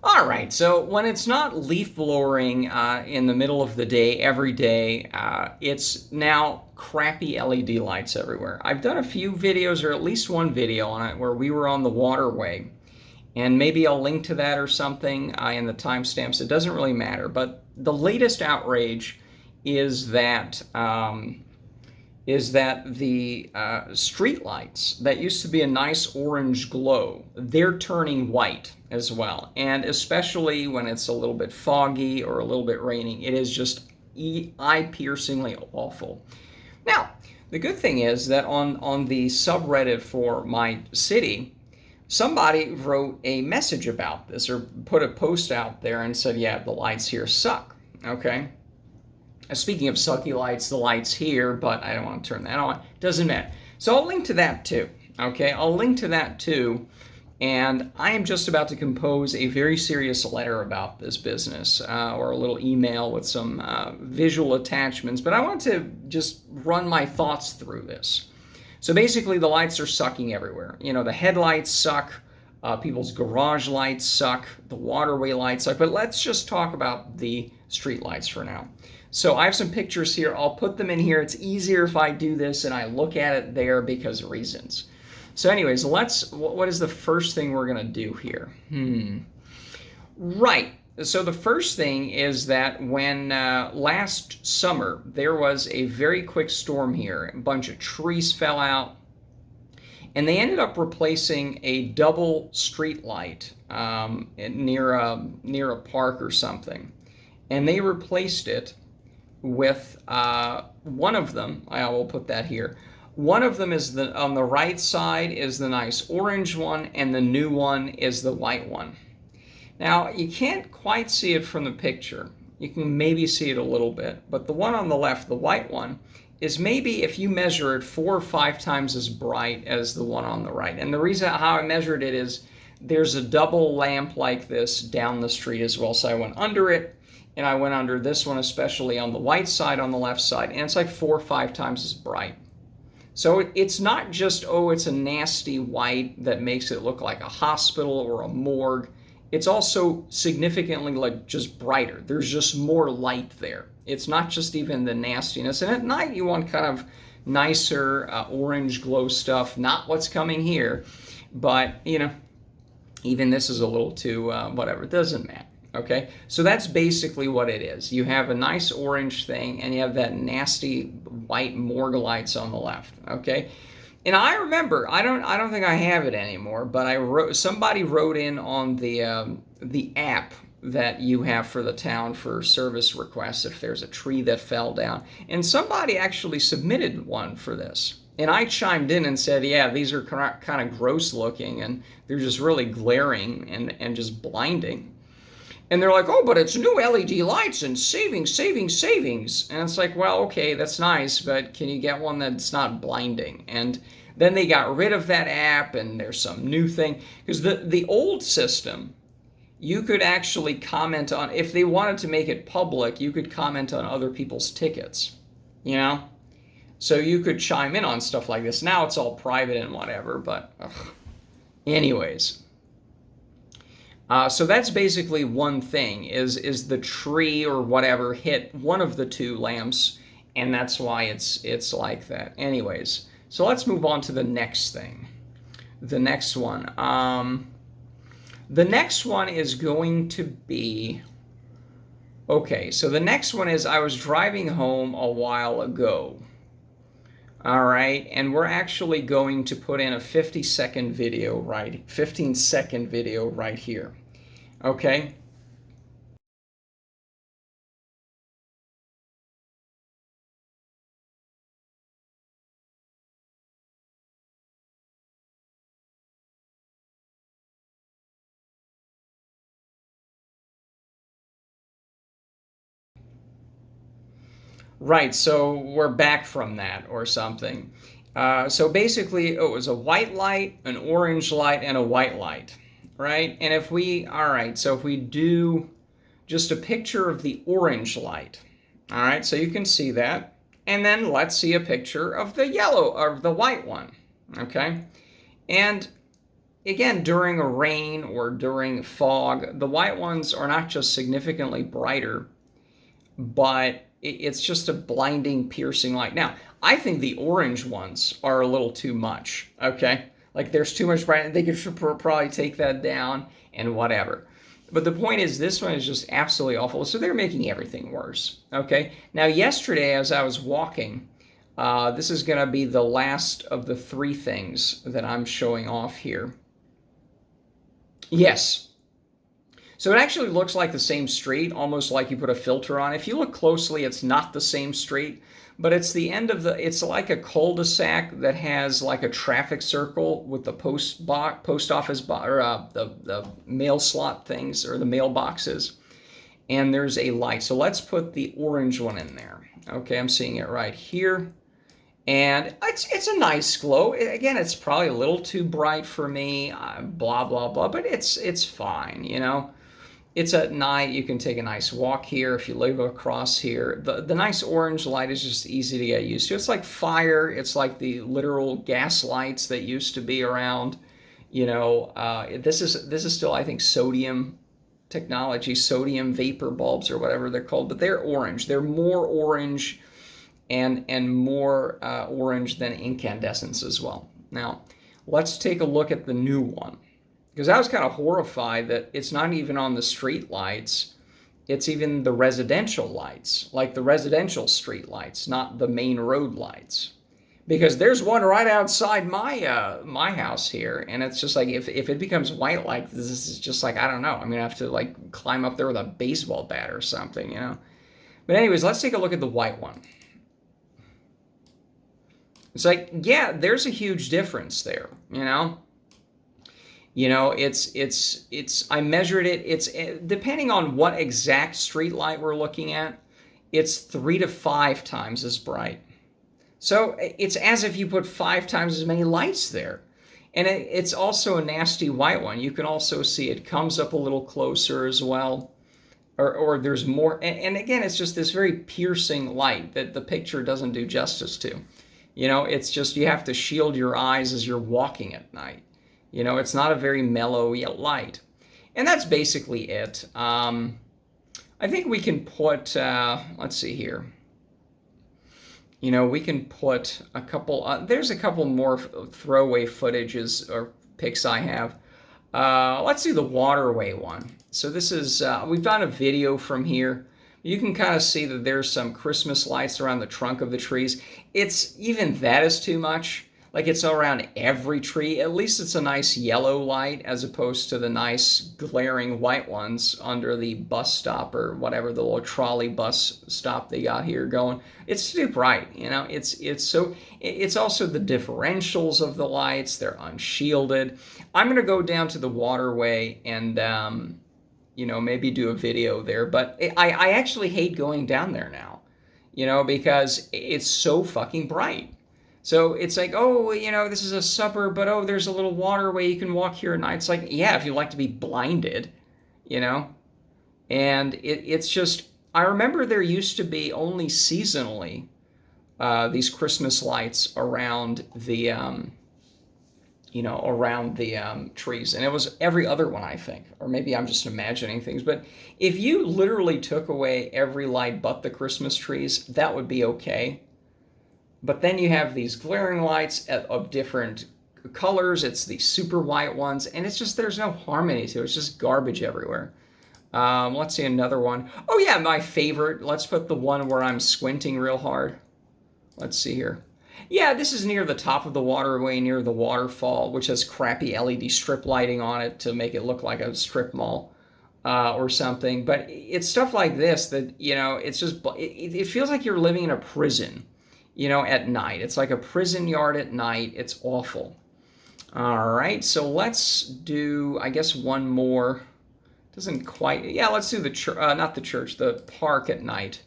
All right, so when it's not leaf blowing in the middle of the day every day, it's now crappy LED lights everywhere. I've done a few videos, or at least one video on it, where we were on the waterway, and maybe I'll link to that or something in the timestamps. It doesn't really matter, but the latest outrage is that the street lights that used to be a nice orange glow, they're turning white as well. And especially when it's a little bit foggy or a little bit raining, it is just eye-piercingly awful. Now, the good thing is that on the subreddit for my city, somebody wrote a message about this or put a post out there and said, yeah, the lights here suck. Okay. Speaking of sucky lights, the lights here, but I don't want to turn that on. Doesn't matter. So I'll link to that too. Okay, I'll link to that too. And I am just about to compose a very serious letter about this business, or a little email with some visual attachments. But I want to just run my thoughts through this. So basically, the lights are sucking everywhere. You know, the headlights suck. People's garage lights suck. The waterway lights suck. But let's just talk about the street lights for now. So I have some pictures here. I'll put them in here. It's easier if I do this and I look at it there because of reasons. So anyways, what is the first thing we're going to do here? Right. So the first thing is that when last summer, there was a very quick storm here. A bunch of trees fell out. And they ended up replacing a double street light near a park or something. And they replaced it with one of them. I will put that here. One of them is on the right side is the nice orange one, and the new one is the white one. Now, you can't quite see it from the picture. You can maybe see it a little bit, but the one on the left, the white one, is maybe, if you measure it, 4 or 5 times as bright as the one on the right. And the reason how I measured it is there's a double lamp like this down the street as well. So I went under it, and I went under this one, especially on the white side, on the left side, and it's like 4 or 5 times as bright. So it's not just, oh, it's a nasty white that makes it look like a hospital or a morgue. It's also significantly like just brighter. There's just more light there. It's not just even the nastiness. And at night you want kind of nicer orange glow stuff, not what's coming here. But, you know, even this is a little too whatever. It doesn't matter. Okay, so that's basically what it is. You have a nice orange thing, and you have that nasty white morgue lights on the left. Okay, and I remember, I don't think I have it anymore, but somebody wrote in on the app that you have for the town for service requests if there's a tree that fell down, and somebody actually submitted one for this. And I chimed in and said, yeah, these are kind of gross looking, and they're just really glaring and just blinding. And they're like, oh, but it's new LED lights and savings. And it's like, well, okay, that's nice, but can you get one that's not blinding? And then they got rid of that app, and there's some new thing. Because the old system, you could actually comment on, if they wanted to make it public, you could comment on other people's tickets, you know? So you could chime in on stuff like this. Now it's all private and whatever, but anyways. So that's basically one thing, is the tree or whatever hit one of the 2 lamps, and that's why it's like that. Anyways, so let's move on to the next thing. The next one. The next one is going to be... Okay, so the next one is I was driving home a while ago. All right, and we're actually going to put in a 15-second video right here. Okay? Right, so we're back from that or something. So basically, it was a white light, an orange light, and a white light, right? And if we do just a picture of the orange light, all right, so you can see that. And then let's see a picture of the yellow, or the white one, okay? And again, during a rain or during fog, the white ones are not just significantly brighter, but it's just a blinding, piercing light. Now, I think the orange ones are a little too much, okay? Like there's too much brightness. They could probably take that down and whatever. But the point is, this one is just absolutely awful. So they're making everything worse, okay? Now, yesterday, as I was walking, this is going to be the last of the 3 things that I'm showing off here. Yes. So it actually looks like the same street, almost like you put a filter on. If you look closely, it's not the same street, but it's the end of it's like a cul-de-sac that has like a traffic circle with the post office or the mail slot things or the mailboxes, and there's a light. So let's put the orange one in there. Okay, I'm seeing it right here. And it's a nice glow. Again, it's probably a little too bright for me, blah, blah, blah, but it's fine, you know. It's at night. You can take a nice walk here if you live across here. The nice orange light is just easy to get used to. It's like fire. It's like the literal gas lights that used to be around. You know, this is still, I think, sodium technology, sodium vapor bulbs or whatever they're called, but they're orange. They're more orange and more orange than incandescents as well. Now, let's take a look at the new one. Because I was kind of horrified that it's not even on the street lights. It's even the residential lights, like the residential street lights, not the main road lights. Because there's one right outside my house here, and it's just like if it becomes white like this is just like, I don't know. I'm going to have to like climb up there with a baseball bat or something, you know. But anyways, let's take a look at the white one. It's like, yeah, there's a huge difference there, you know. You know, I measured it. It's depending on what exact street light we're looking at, it's 3 to 5 times as bright. So it's as if you put 5 times as many lights there. And it's also a nasty white one. You can also see it comes up a little closer as well. Or there's more. And again, it's just this very piercing light that the picture doesn't do justice to. You know, it's just you have to shield your eyes as you're walking at night. You know, it's not a very mellow yet light. And that's basically it. I think we can put, let's see here. You know, we can put a couple, there's a couple more throwaway footages or pics I have. Let's do the waterway one. So this is, we've done a video from here. You can kind of see that there's some Christmas lights around the trunk of the trees. Even that is too much. Like it's around every tree. At least it's a nice yellow light as opposed to the nice glaring white ones under the bus stop or whatever, the little trolley bus stop they got here going. It's too bright, you know. It's also the differentials of the lights. They're unshielded. I'm gonna go down to the waterway and you know, maybe do a video there. But I actually hate going down there now, you know, because it's so fucking bright. So it's like, oh, you know, this is a suburb, but oh, there's a little waterway, you can walk here at night. It's like, yeah, if you like to be blinded, you know. And it's just, I remember there used to be only seasonally these Christmas lights around the, you know, around the trees. And it was every other one, I think. Or maybe I'm just imagining things. But if you literally took away every light but the Christmas trees, that would be okay. But then you have these glaring lights of different colors. It's the super white ones. And it's just, there's no harmony to it. It's just garbage everywhere. Let's see another one. Oh, yeah, my favorite. Let's put the one where I'm squinting real hard. Let's see here. Yeah, this is near the top of the waterway, near the waterfall, which has crappy LED strip lighting on it to make it look like a strip mall or something. But it's stuff like this that, you know, it's just, it feels like you're living in a prison. You know, at night. It's like a prison yard at night. It's awful. All right, so let's do, I guess, one more. Doesn't quite, yeah, let's do the church, not the church, the park at night.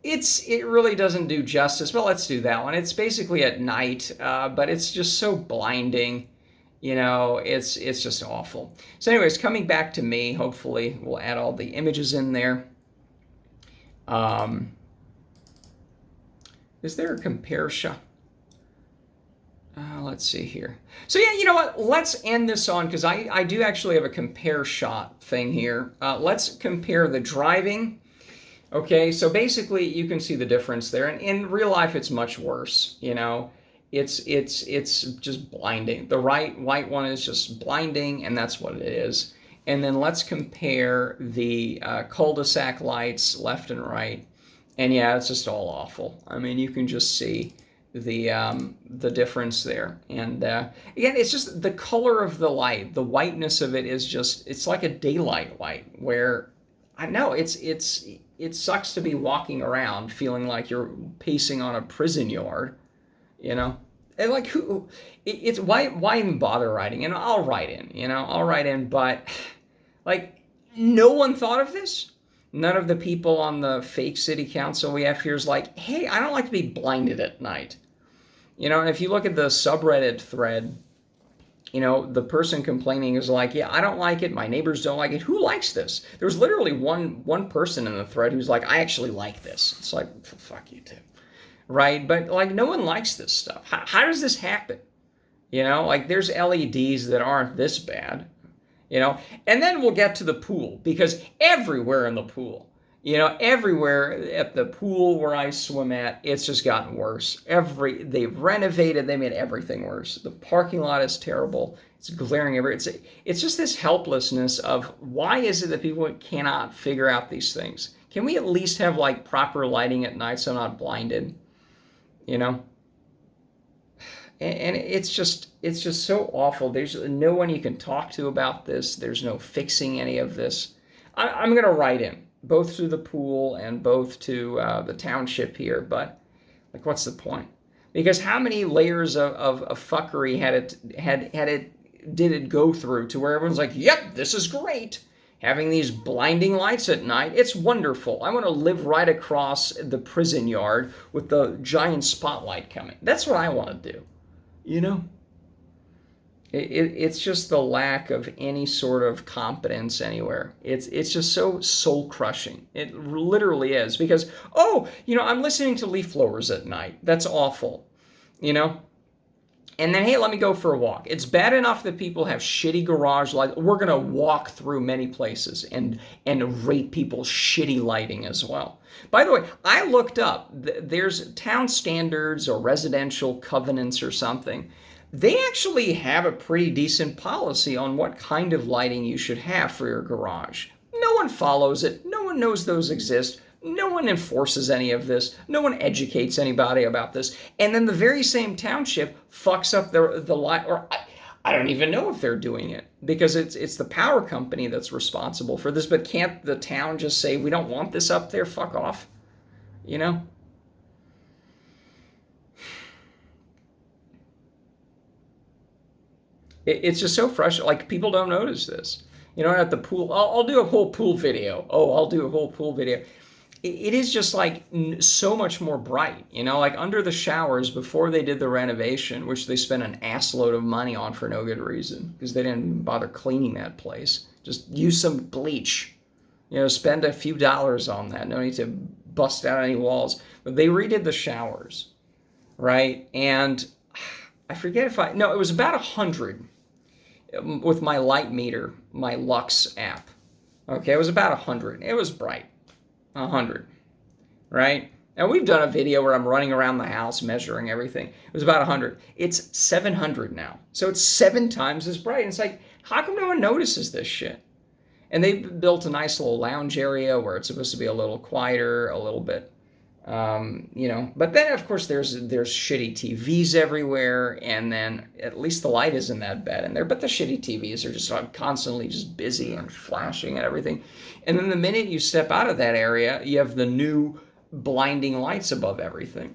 It really doesn't do justice, but let's do that one. It's basically at night, but it's just so blinding. You know, it's just awful. So anyways, coming back to me, hopefully we'll add all the images in there. Is there a compare shot? Let's see here. So yeah, you know what? Let's end this on, because I do actually have a compare shot thing here. Let's compare the driving. Okay, so basically you can see the difference there. And in real life, it's much worse. You know, it's just blinding. The white one is just blinding, and that's what it is. And then let's compare the cul-de-sac lights left and right. And yeah, it's just all awful. I mean, you can just see the difference there. And again, it's just the color of the light, the whiteness of it is just, it's like a daylight light, where I know it sucks to be walking around feeling like you're pacing on a prison yard, you know. And like, it's why even bother writing? And I'll write in, you know, I'll write in, but like, no one thought of this. None of the people on the fake city council we have here is like, hey, I don't like to be blinded at night. You know, and if you look at the subreddit thread, you know, the person complaining is like, yeah, I don't like it. My neighbors don't like it. Who likes this? There's literally one person in the thread who's like, I actually like this. It's like, fuck you too. Right? But like, no one likes this stuff. How does this happen? You know, like there's LEDs that aren't this bad. You know, and then we'll get to the pool, because everywhere in the pool, you know, everywhere at the pool where I swim at, it's just gotten worse. They've renovated, they made everything worse. The parking lot is terrible. It's glaring everywhere. It's just this helplessness of, why is it that people cannot figure out these things? Can we at least have like proper lighting at night so I'm not blinded? You know? And it's just so awful. There's no one you can talk to about this. There's no fixing any of this. I'm going to write in, both to the pool and both to the township here. But like, what's the point? Because how many layers of fuckery did it go through to where everyone's like, yep, this is great. Having these blinding lights at night, it's wonderful. I want to live right across the prison yard with the giant spotlight coming. That's what I want to do. You know, it's just the lack of any sort of competence anywhere. It's just so soul crushing. It literally is, because, oh, you know, I'm listening to leaf blowers at night. That's awful, you know. And then, hey, let me go for a walk. It's bad enough that people have shitty garage lights. We're gonna walk through many places and rate people's shitty lighting as well. By the way, I looked up, there's town standards or residential covenants or something. They actually have a pretty decent policy on what kind of lighting you should have for your garage. No one follows it. No one knows those exist. No one enforces any of this. No one educates anybody about this. And then the very same township fucks up the light, or I don't even know if they're doing it, because it's the power company that's responsible for this. But can't the town just say, we don't want this up there, fuck off? You know? It's just so frustrating. Like, people don't notice this. You know, at the pool, I'll do a whole pool video. I'll do a whole pool video. It is just like so much more bright, you know, like under the showers before they did the renovation, which they spent an assload of money on for no good reason, because they didn't bother cleaning that place. Just use some bleach, you know, spend a few dollars on that. No need to bust out any walls. But they redid the showers, right? And I forget it was about 100 with my light meter, my Lux app. Okay, it was about 100. It was bright. 100, right? And we've done a video where I'm running around the house measuring everything. It was about 100. It's 700 now. So it's 7 times as bright. And it's like, how come no one notices this shit? And they built a nice little lounge area where it's supposed to be a little quieter, a little bit, you know. But then, of course, there's shitty TVs everywhere. And then at least the light isn't that bad in there. But the shitty TVs are just constantly just busy and flashing and everything. And then the minute you step out of that area, you have the new blinding lights above everything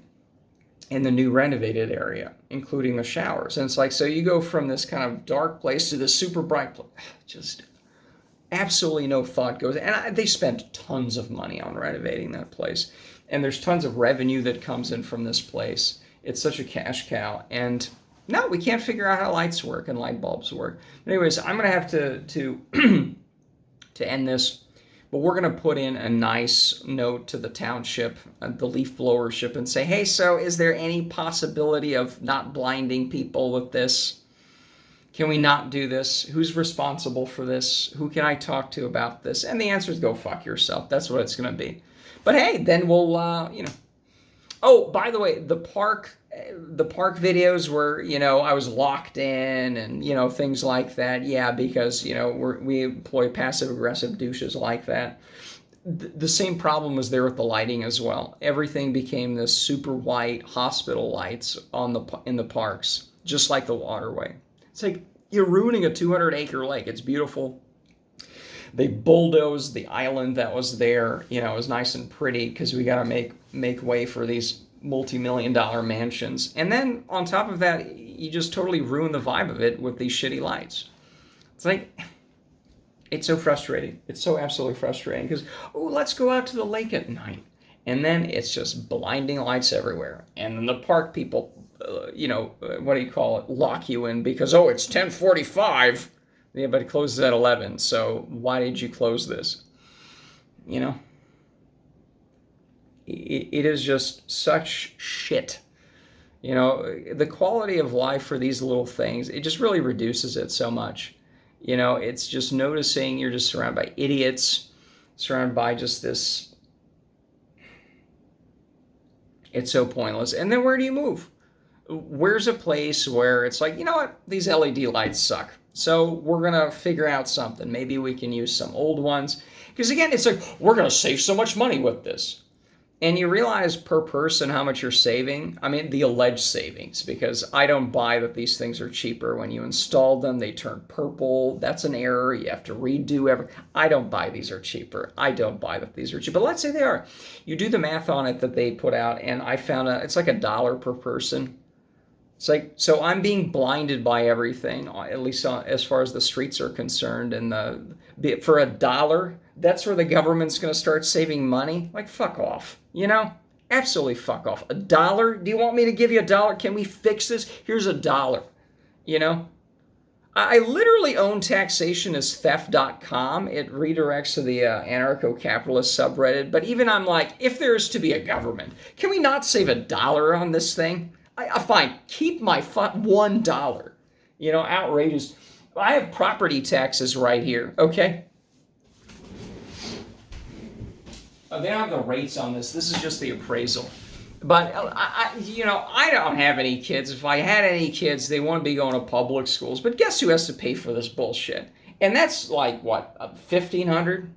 in the new renovated area, including the showers. And it's like, so you go from this kind of dark place to this super bright place. Just absolutely no thought goes. And they spent tons of money on renovating that place. And there's tons of revenue that comes in from this place. It's such a cash cow. And no, we can't figure out how lights work and light bulbs work. But anyways, I'm going to have to end this. But we're going to put in a nice note to the township, the leaf blowership, and say, hey, so is there any possibility of not blinding people with this? Can we not do this? Who's responsible for this? Who can I talk to about this? And the answer is go fuck yourself. That's what it's going to be. But hey, then we'll, Oh, by the way, the park videos where, I was locked in and, things like that. Yeah, because, we employ passive-aggressive douches like that. The same problem was there with the lighting as well. Everything became this super white hospital lights in the parks, just like the waterway. It's like you're ruining a 200-acre lake. It's beautiful. They bulldozed the island that was there. It was nice and pretty because we got to make way for these multi-million-dollar mansions. And then on top of that, you just totally ruin the vibe of it with these shitty lights. It's like, it's so frustrating. It's so absolutely frustrating because, let's go out to the lake at night. And then it's just blinding lights everywhere. And then the park people, what do you call it, lock you in because, it's 10:45. Yeah, but it closes at 11, so why did you close this? It is just such shit. The quality of life for these little things, it just really reduces it so much. It's just noticing you're just surrounded by idiots, surrounded by just this. It's so pointless. And then where do you move? Where's a place where it's like, what? These LED lights suck. So we're going to figure out something. Maybe we can use some old ones. Because again, it's like, we're going to save so much money with this. And you realize per person how much you're saving. I mean, the alleged savings. Because I don't buy that these things are cheaper. When you install them, they turn purple. That's an error. You have to redo everything. I don't buy these are cheaper. I don't buy that these are cheap. But let's say they are. You do the math on it that they put out. And I found it's like $1 per person. It's like, so I'm being blinded by everything, at least as far as the streets are concerned. And for $1, that's where the government's going to start saving money. Like, fuck off, absolutely fuck off. $1? Do you want me to give you $1? Can we fix this? Here's $1. I literally own taxationistheft.com. It redirects to the anarcho-capitalist subreddit. But even I'm like, if there's to be a government, can we not save $1 on this thing? Fine, keep my $1. Outrageous. I have property taxes right here, okay? They don't have the rates on this. This is just the appraisal. But, I don't have any kids. If I had any kids, they wouldn't be going to public schools. But guess who has to pay for this bullshit? And that's like, what, $1,500?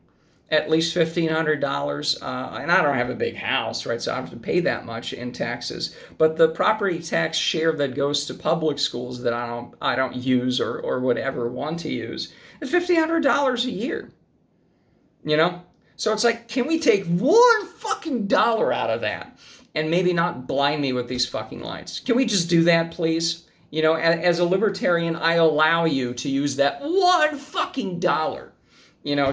At least $1,500, and I don't have a big house, right? So I don't have to pay that much in taxes. But the property tax share that goes to public schools that I don't use or would ever want to use is $1,500 a year. So it's like, can we take $1 fucking dollar out of that and maybe not blind me with these fucking lights? Can we just do that, please? As a libertarian, I allow you to use that $1 fucking dollar.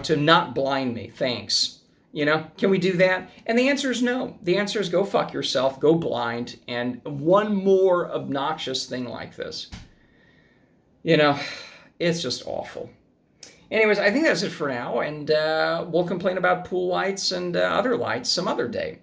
To not blind me. Thanks. Can we do that? And the answer is no. The answer is go fuck yourself, go blind, and one more obnoxious thing like this. It's just awful. Anyways, I think that's it for now, and we'll complain about pool lights and other lights some other day.